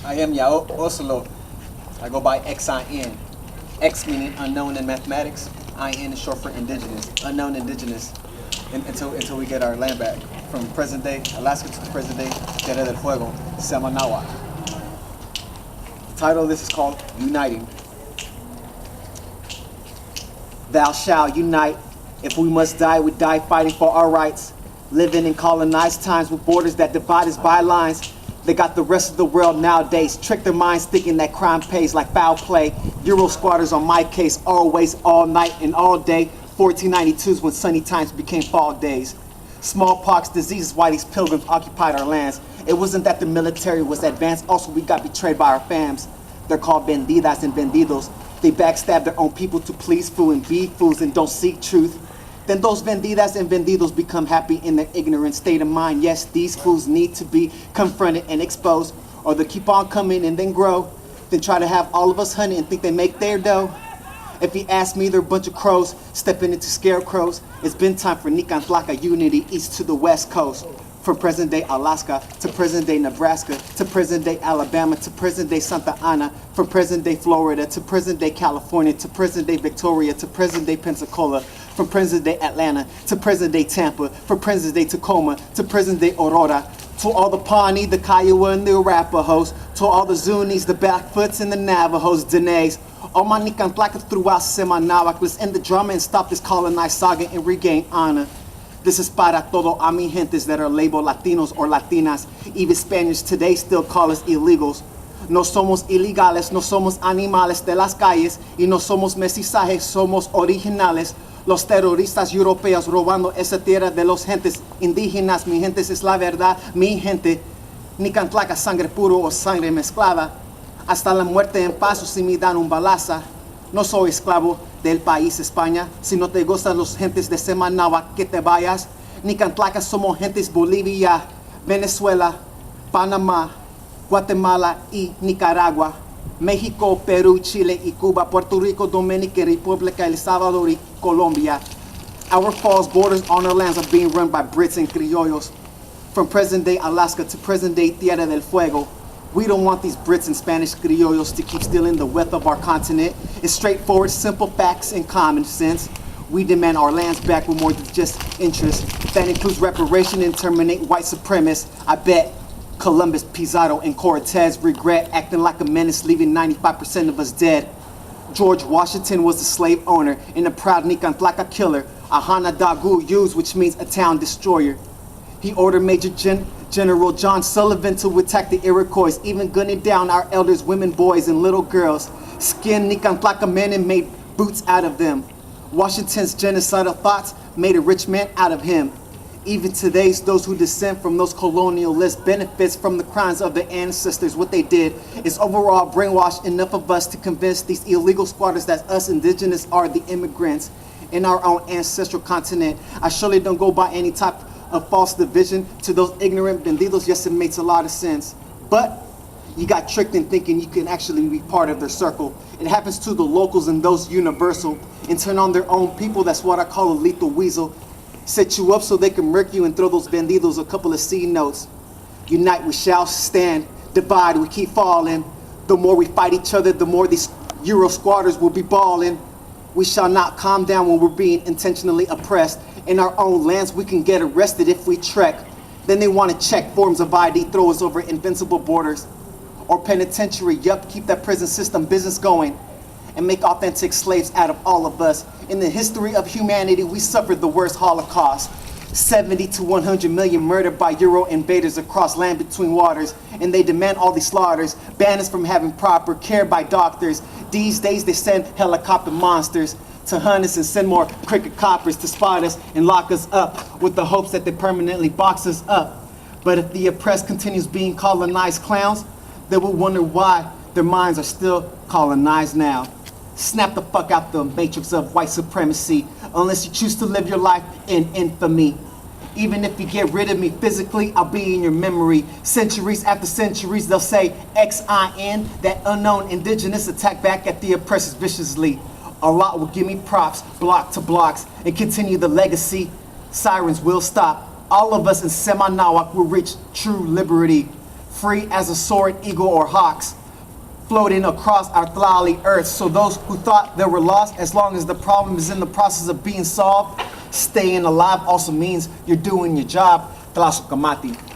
I am Yaotl Ocelotl. I go by XIN. X meaning unknown in mathematics. IN is short for indigenous, unknown indigenous, until we get our land back. From present day Alaska to the present day Tierra del Fuego, Semanawa. The title of this is called Uniting. Thou shalt unite. If we must die, we die fighting for our rights. Living in colonized times with borders that divide us by lines. They got the rest of the world nowadays, trick their minds thinking that crime pays like foul play. Euro squatters on my case, always, all night and all day. 1492's when sunny times became fall days. Smallpox disease is why these pilgrims occupied our lands. It wasn't that the military was advanced, also we got betrayed by our fams. They're called vendidas and vendidos. They backstab their own people to please food and be fools and don't seek truth. Then those vendidas and vendidos become happy in their ignorant state of mind. Yes, these fools need to be confronted and exposed, or they'll keep on coming and then grow. Then try to have all of us honey and think they make their dough. If you ask me, they're a bunch of crows stepping into scarecrows. It's been time for Nican Flaca unity east to the west coast. From present day Alaska to present day Nebraska to present day Alabama to present day Santa Ana, from present day Florida to present day California to present day Victoria to present day Pensacola, from present day Atlanta to present day Tampa, from present day Tacoma to present day Aurora, to all the Pawnee, the Kiowa, and the Arapahoes, to all the Zunis, the Blackfoots, and the Navajos, Danaes, all my Nican Placas throughout Semanawa. Let's end the drama and stop this colonized saga and regain honor. This is para todo a mi gentes that are labeled Latinos or Latinas. Even Spaniards today still call us illegals. No somos ilegales, no somos animales de las calles, y no somos mestizajes, somos originales. Los terroristas europeos robando esa tierra de los gentes indígenas. Mi gente es la verdad, mi gente. Nican Tlaca, sangre puro o sangre mezclada. Hasta la muerte en paso si me dan un balaza. No soy esclavo del país España. Si no te gustan los gentes de Semanawa, que te vayas. Nican Tlaca somos gentes Bolivia, Venezuela, Panamá, Guatemala y Nicaragua. México, Perú, Chile y Cuba, Puerto Rico, Dominica, República, El Salvador y Colombia. Our false borders on our lands are being run by Brits and Criollos. From present day Alaska to present day Tierra del Fuego. We don't want these Brits and Spanish Criollos to keep stealing the wealth of our continent. It's straightforward, simple facts and common sense. We demand our lands back with more than just interest. That includes reparation and terminate white supremacists. I bet Columbus, Pizarro, and Cortez regret acting like a menace, leaving 95% of us dead. George Washington was a slave owner and a proud Nican Tlaca killer, a Hana Dagu used, which means a town destroyer. He ordered Major General John Sullivan to attack the Iroquois, even gunning down our elders, women, boys, and little girls. Skinned Nican Tlaca men and made boots out of them. Washington's genocidal thoughts made a rich man out of him. Even today, those who descend from those colonialists benefits from the crimes of their ancestors. What they did is overall brainwash enough of us to convince these illegal squatters that us indigenous are the immigrants in our own ancestral continent. I surely don't go by any type of false division to those ignorant bandidos. Yes, it makes a lot of sense. But you got tricked in thinking you can actually be part of their circle. It happens to the locals and those universal and turn on their own people. That's what I call a lethal weasel. Set you up so they can murk you and throw those bandidos a couple of C notes. Unite, we shall stand. Divide, we keep falling. The more we fight each other, the more these Euro squatters will be balling. We shall not calm down when we're being intentionally oppressed. In our own lands, we can get arrested if we trek. Then they want to check forms of ID, throw us over invincible borders. Or penitentiary, yup, keep that prison system business going. And make authentic slaves out of all of us. In the history of humanity, we suffered the worst Holocaust. 70 to 100 million murdered by Euro invaders across land between waters. And they demand all these slaughters, ban us from having proper care by doctors. These days they send helicopter monsters to hunt us and send more cricket coppers to spot us and lock us up with the hopes that they permanently box us up. But if the oppressed continues being colonized clowns, they will wonder why their minds are still colonized now. Snap the fuck out the matrix of white supremacy, unless you choose to live your life in infamy. Even if you get rid of me physically, I'll be in your memory. Centuries after centuries, they'll say XIN, that unknown indigenous attack back at the oppressors viciously. A lot will give me props, block to blocks, and continue the legacy. Sirens will stop. All of us in Semanawak will reach true liberty. free as a soaring eagle or hawks, floating across our thlali earth. So those who thought they were lost, as long as the problem is in the process of being solved, staying alive also means you're doing your job. Tlazo Kamati.